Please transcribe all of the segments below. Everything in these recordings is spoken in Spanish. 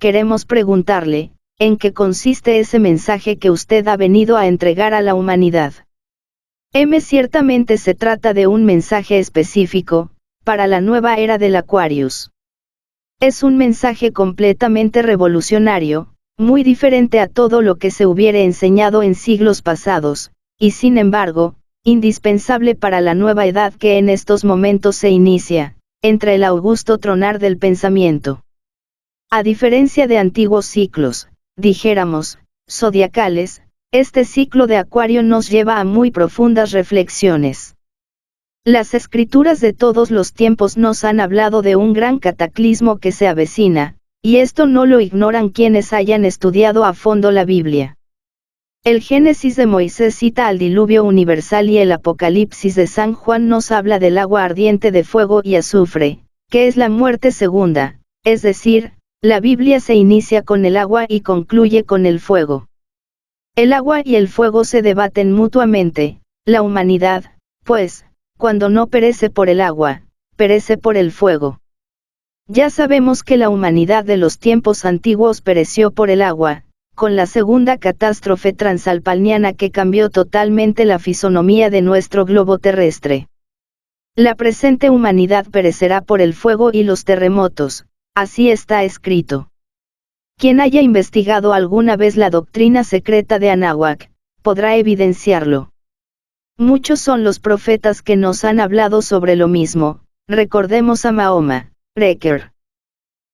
queremos preguntarle, ¿en qué consiste ese mensaje que usted ha venido a entregar a la humanidad? Ciertamente se trata de un mensaje específico, para la nueva era del Aquarius. Es un mensaje completamente revolucionario, muy diferente a todo lo que se hubiera enseñado en siglos pasados, y sin embargo, indispensable para la nueva edad que en estos momentos se inicia, entre el augusto tronar del pensamiento. A diferencia de antiguos ciclos, dijéramos, zodiacales, este ciclo de Acuario nos lleva a muy profundas reflexiones. Las escrituras de todos los tiempos nos han hablado de un gran cataclismo que se avecina, y esto no lo ignoran quienes hayan estudiado a fondo la Biblia. El Génesis de Moisés cita al diluvio universal y el Apocalipsis de San Juan nos habla del agua ardiente de fuego y azufre, que es la muerte segunda, es decir, la Biblia se inicia con el agua y concluye con el fuego. El agua y el fuego se debaten mutuamente, la humanidad, pues, cuando no perece por el agua, perece por el fuego. Ya sabemos que la humanidad de los tiempos antiguos pereció por el agua, con la segunda catástrofe transalpiniana que cambió totalmente la fisonomía de nuestro globo terrestre. La presente humanidad perecerá por el fuego y los terremotos, así está escrito. Quien haya investigado alguna vez la doctrina secreta de Anáhuac, podrá evidenciarlo. Muchos son los profetas que nos han hablado sobre lo mismo, recordemos a Mahoma, Breker.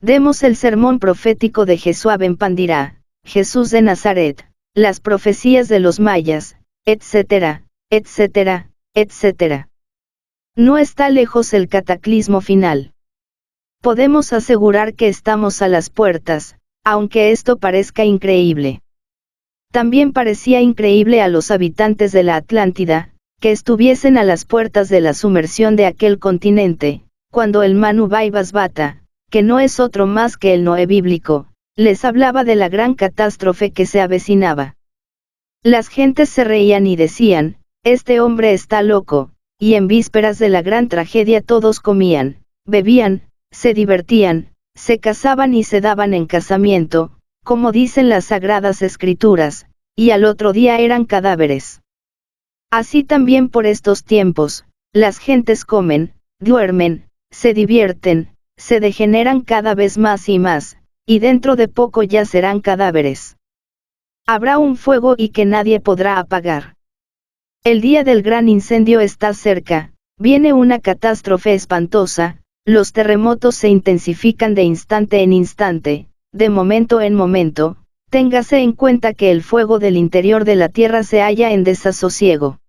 Demos el sermón profético de Jesús ben Pandirá, Jesús de Nazaret, las profecías de los mayas, etcétera, etcétera, etcétera. No está lejos el cataclismo final. Podemos asegurar que estamos a las puertas, aunque esto parezca increíble. También parecía increíble a los habitantes de la Atlántida, que estuviesen a las puertas de la sumersión de aquel continente, cuando el Manu Baibasbata, que no es otro más que el Noé bíblico, les hablaba de la gran catástrofe que se avecinaba. Las gentes se reían y decían, este hombre está loco, y en vísperas de la gran tragedia todos comían, bebían, se divertían, se casaban y se daban en casamiento, como dicen las sagradas escrituras, y al otro día eran cadáveres. Así también por estos tiempos, las gentes comen, duermen, se divierten, se degeneran cada vez más y más, y dentro de poco ya serán cadáveres. Habrá un fuego y que nadie podrá apagar. El día del gran incendio está cerca, viene una catástrofe espantosa, los terremotos se intensifican de instante en instante, de momento en momento, téngase en cuenta que el fuego del interior de la Tierra se halla en desasosiego.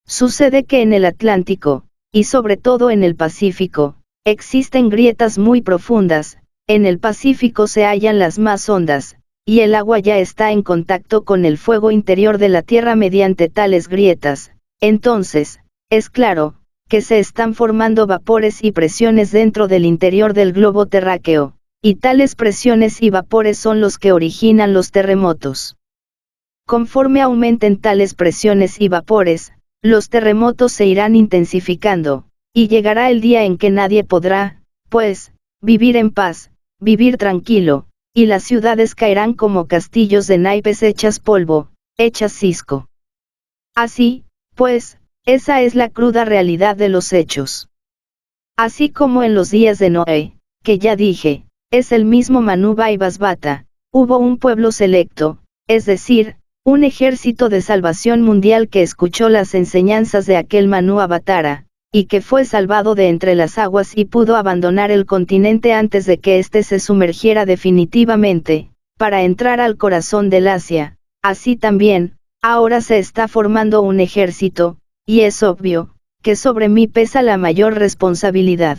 Sucede que en el Atlántico, y sobre todo en el Pacífico, existen grietas muy profundas, en el Pacífico se hallan las más hondas, y el agua ya está en contacto con el fuego interior de la Tierra mediante tales grietas, entonces, es claro, que se están formando vapores y presiones dentro del interior del globo terráqueo, y tales presiones y vapores son los que originan los terremotos. Conforme aumenten tales presiones y vapores, los terremotos se irán intensificando, y llegará el día en que nadie podrá, pues, vivir en paz, vivir tranquilo, y las ciudades caerán como castillos de naipes hechas polvo, hechas cisco. Así, pues, esa es la cruda realidad de los hechos. Así como en los días de Noé, que ya dije, es el mismo Manu Baibasbata, hubo un pueblo selecto, es decir, un ejército de salvación mundial que escuchó las enseñanzas de aquel Manu Avatara, y que fue salvado de entre las aguas y pudo abandonar el continente antes de que éste se sumergiera definitivamente, para entrar al corazón del Asia. Así también, ahora se está formando un ejército, y es obvio, que sobre mí pesa la mayor responsabilidad.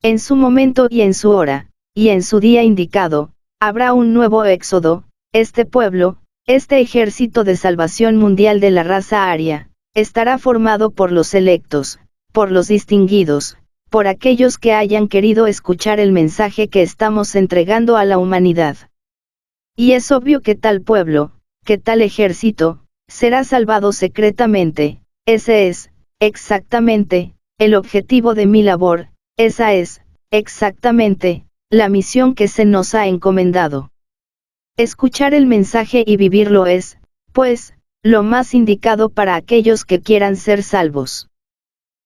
En su momento y en su hora, y en su día indicado, habrá un nuevo éxodo, este pueblo, este ejército de salvación mundial de la raza aria, estará formado por los electos, por los distinguidos, por aquellos que hayan querido escuchar el mensaje que estamos entregando a la humanidad. Y es obvio que tal pueblo, que tal ejército, será salvado secretamente. Ese es, exactamente, el objetivo de mi labor, esa es, exactamente, la misión que se nos ha encomendado. Escuchar el mensaje y vivirlo es, pues, lo más indicado para aquellos que quieran ser salvos.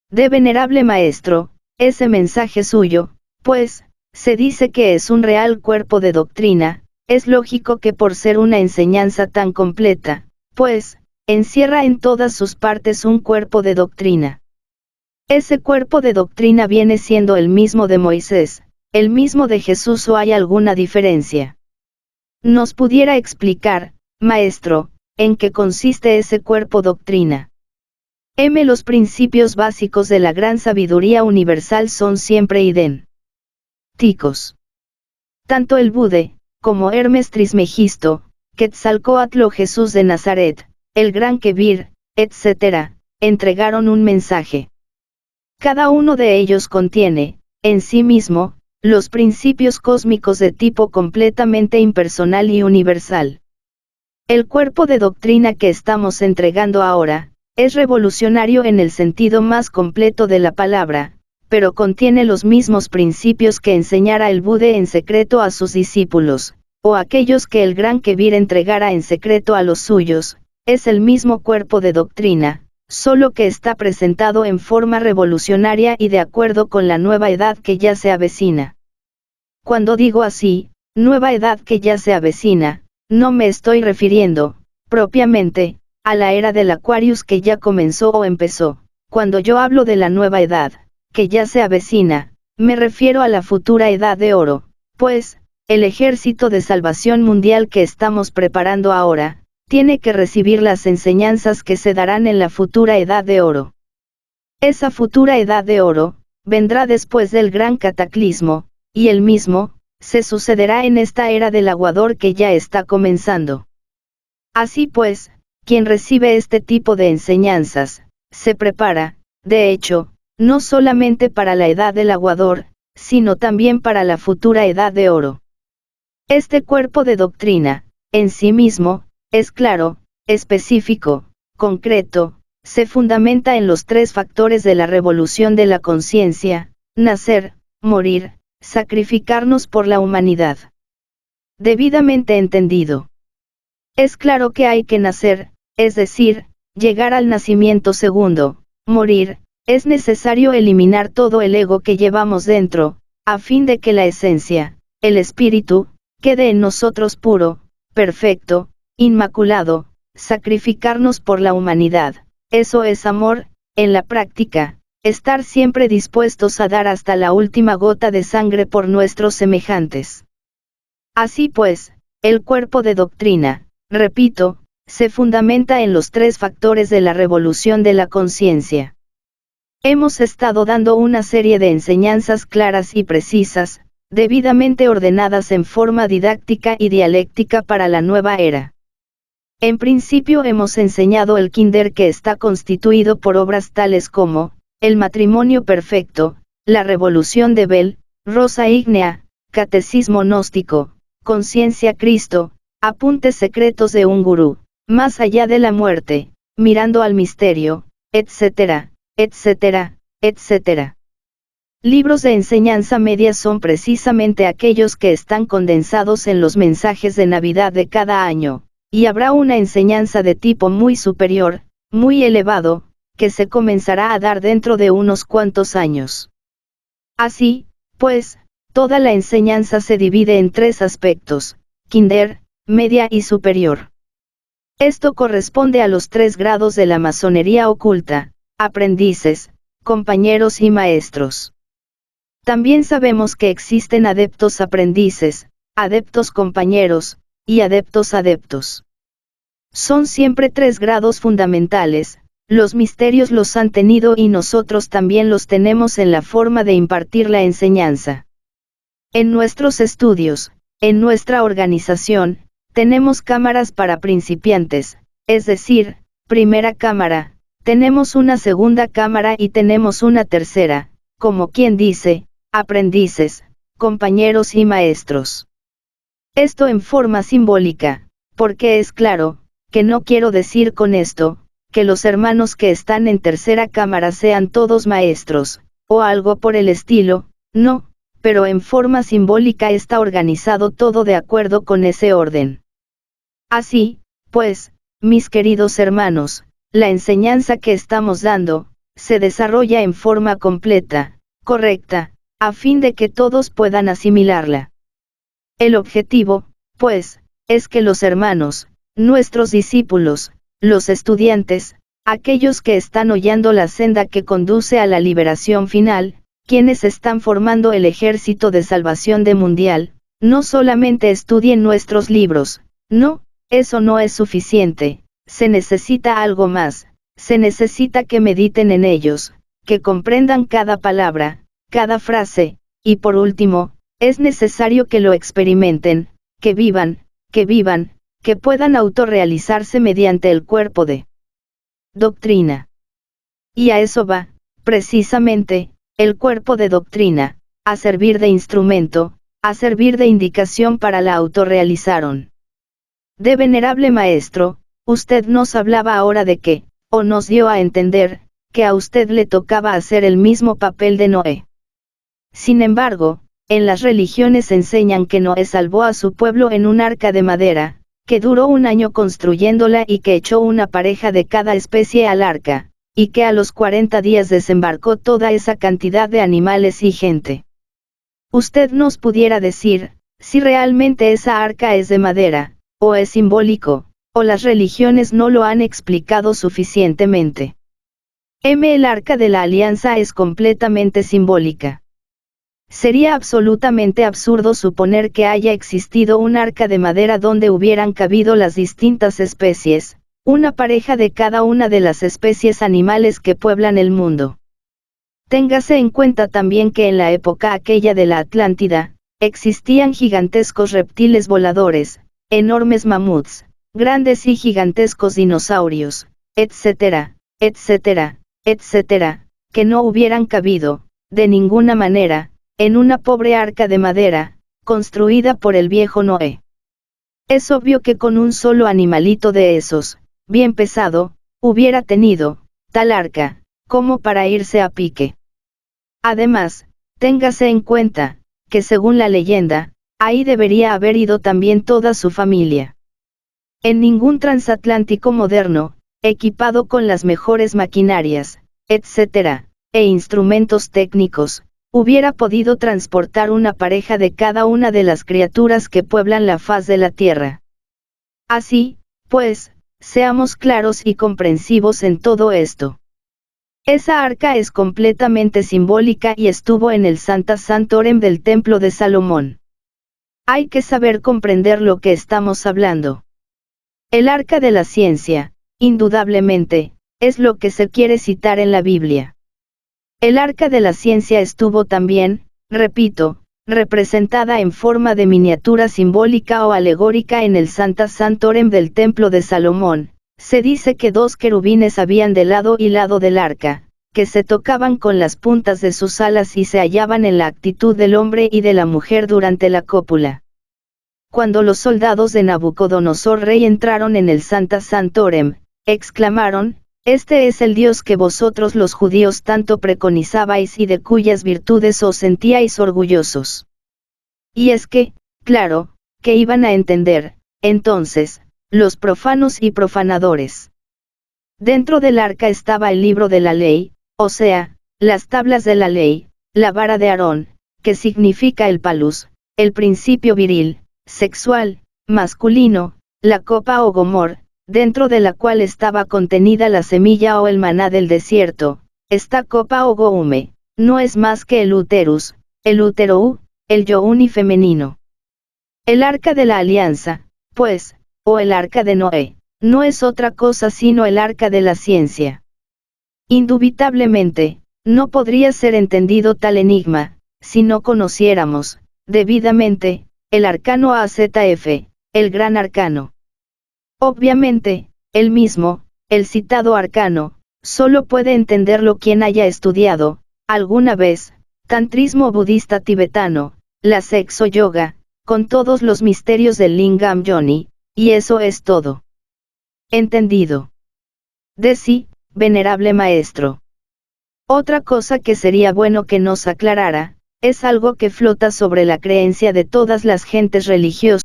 De venerable maestro, ese mensaje suyo, pues, se dice que es un real cuerpo de doctrina, es lógico que por ser una enseñanza tan completa, pues, encierra en todas sus partes un cuerpo de doctrina. Ese cuerpo de doctrina viene siendo el mismo de Moisés, el mismo de Jesús, ¿o hay alguna diferencia? ¿Nos pudiera explicar, maestro, en qué consiste ese cuerpo doctrina? Los principios básicos de la gran sabiduría universal son siempre idénticos. Tanto el Bude, como Hermes Trismegisto, Quetzalcóatl o Jesús de Nazaret, el Gran Kebir, etc., entregaron un mensaje. Cada uno de ellos contiene, en sí mismo, los principios cósmicos de tipo completamente impersonal y universal. El cuerpo de doctrina que estamos entregando ahora, es revolucionario en el sentido más completo de la palabra, pero contiene los mismos principios que enseñara el Bude en secreto a sus discípulos, o aquellos que el Gran Kebir entregara en secreto a los suyos. Es el mismo cuerpo de doctrina, solo que está presentado en forma revolucionaria y de acuerdo con la nueva edad que ya se avecina. Cuando digo así, nueva edad que ya se avecina, no me estoy refiriendo, propiamente, a la era del Aquarius que ya comenzó o empezó. Cuando yo hablo de la nueva edad, que ya se avecina, me refiero a la futura edad de oro, pues, el ejército de salvación mundial que estamos preparando ahora, tiene que recibir las enseñanzas que se darán en la futura edad de oro. Esa futura edad de oro, vendrá después del gran cataclismo, y el mismo, se sucederá en esta era del aguador que ya está comenzando. Así pues, quien recibe este tipo de enseñanzas, se prepara, de hecho, no solamente para la edad del aguador, sino también para la futura edad de oro. Este cuerpo de doctrina, en sí mismo, es claro, específico, concreto, se fundamenta en los tres factores de la revolución de la conciencia: nacer, morir, sacrificarnos por la humanidad. Debidamente entendido. Es claro que hay que nacer, es decir, llegar al nacimiento segundo. Morir, es necesario eliminar todo el ego que llevamos dentro, a fin de que la esencia, el espíritu, quede en nosotros puro, perfecto, inmaculado. Sacrificarnos por la humanidad, eso es amor, en la práctica, estar siempre dispuestos a dar hasta la última gota de sangre por nuestros semejantes. Así pues, el cuerpo de doctrina, repito, se fundamenta en los tres factores de la revolución de la conciencia. Hemos estado dando una serie de enseñanzas claras y precisas, debidamente ordenadas en forma didáctica y dialéctica para la nueva era. En principio hemos enseñado el kinder, que está constituido por obras tales como, el matrimonio perfecto, la revolución de Bell, rosa ígnea, catecismo gnóstico, conciencia Cristo, apuntes secretos de un gurú, más allá de la muerte, mirando al misterio, etcétera, etcétera, etcétera. Libros de enseñanza media son precisamente aquellos que están condensados en los mensajes de Navidad de cada año. Y habrá una enseñanza de tipo muy superior, muy elevado, que se comenzará a dar dentro de unos cuantos años. Así, pues, toda la enseñanza se divide en tres aspectos: kinder, media y superior. Esto corresponde a los 3 grados de la masonería oculta: aprendices, compañeros y maestros. También sabemos que existen adeptos aprendices, adeptos compañeros, y adeptos adeptos. Son siempre 3 grados fundamentales. Los misterios los han tenido y nosotros también los tenemos en la forma de impartir la enseñanza. En nuestros estudios, en nuestra organización, tenemos cámaras para principiantes, es decir, primera cámara, tenemos una segunda cámara y tenemos una tercera, como quien dice, aprendices, compañeros y maestros. Esto en forma simbólica, porque es claro, que no quiero decir con esto, que los hermanos que están en tercera cámara sean todos maestros, o algo por el estilo, no, pero en forma simbólica está organizado todo de acuerdo con ese orden. Así, pues, mis queridos hermanos, la enseñanza que estamos dando, se desarrolla en forma completa, correcta, a fin de que todos puedan asimilarla. El objetivo, pues, es que los hermanos, nuestros discípulos, los estudiantes, aquellos que están hollando la senda que conduce a la liberación final, quienes están formando el ejército de salvación de mundial, no solamente estudien nuestros libros, no, eso no es suficiente, se necesita algo más, se necesita que mediten en ellos, que comprendan cada palabra, cada frase, y por último, es necesario que lo experimenten, que vivan, que puedan autorrealizarse mediante el cuerpo de doctrina. Y a eso va, precisamente, el cuerpo de doctrina, a servir de instrumento, a servir de indicación para la autorrealización. De venerable maestro, usted nos hablaba ahora de que, o nos dio a entender, que a usted le tocaba hacer el mismo papel de Noé. Sin embargo, en las religiones enseñan que Noé salvó a su pueblo en un arca de madera, que duró 1 año construyéndola y que echó una pareja de cada especie al arca, y que a los 40 días desembarcó toda esa cantidad de animales y gente. Usted nos pudiera decir, si realmente esa arca es de madera, o es simbólico, o las religiones no lo han explicado suficientemente. El arca de la alianza es completamente simbólica. Sería absolutamente absurdo suponer que haya existido un arca de madera donde hubieran cabido las distintas especies, una pareja de cada una de las especies animales que pueblan el mundo. Téngase en cuenta también que en la época aquella de la Atlántida, existían gigantescos reptiles voladores, enormes mamuts, grandes y gigantescos dinosaurios, etcétera, etcétera, etcétera, que no hubieran cabido, de ninguna manera, en una pobre arca de madera, construida por el viejo Noé. Es obvio que con un solo animalito de esos, bien pesado, hubiera tenido, tal arca, como para irse a pique. Además, téngase en cuenta, que según la leyenda, ahí debería haber ido también toda su familia. En ningún transatlántico moderno, equipado con las mejores maquinarias, etc., e instrumentos técnicos, hubiera podido transportar una pareja de cada una de las criaturas que pueblan la faz de la tierra. Así, pues, seamos claros y comprensivos en todo esto. Esa arca es completamente simbólica y estuvo en el Santa Santorum del Templo de Salomón. Hay que saber comprender lo que estamos hablando. El arca de la ciencia, indudablemente, es lo que se quiere citar en la Biblia. El arca de la ciencia estuvo también, repito, representada en forma de miniatura simbólica o alegórica en el Santa Santorum del Templo de Salomón. Se dice que 2 querubines habían de lado y lado del arca, que se tocaban con las puntas de sus alas y se hallaban en la actitud del hombre y de la mujer durante la cópula. Cuando los soldados de Nabucodonosor rey entraron en el Santa Santorum, exclamaron: «Este es el Dios que vosotros los judíos tanto preconizabais y de cuyas virtudes os sentíais orgullosos». Y es que, claro, que iban a entender, entonces, los profanos y profanadores. Dentro del arca estaba el libro de la ley, o sea, las tablas de la ley, la vara de Aarón, que significa el palus, el principio viril, sexual, masculino, la copa o gomor, dentro de la cual estaba contenida la semilla o el maná del desierto. Esta copa o goume, no es más que el uterus, el útero, el youni femenino. El arca de la alianza, pues, o el arca de Noé, no es otra cosa sino el arca de la ciencia. Indubitablemente, no podría ser entendido tal enigma, si no conociéramos, debidamente, el arcano AZF, el gran arcano. Obviamente, el mismo, el citado arcano, solo puede entenderlo quien haya estudiado, alguna vez, tantrismo budista tibetano, la sexo yoga, con todos los misterios del Lingam Yoni, y eso es todo. ¿Entendido? De sí, venerable maestro. Otra cosa que sería bueno que nos aclarara, es algo que flota sobre la creencia de todas las gentes religiosas.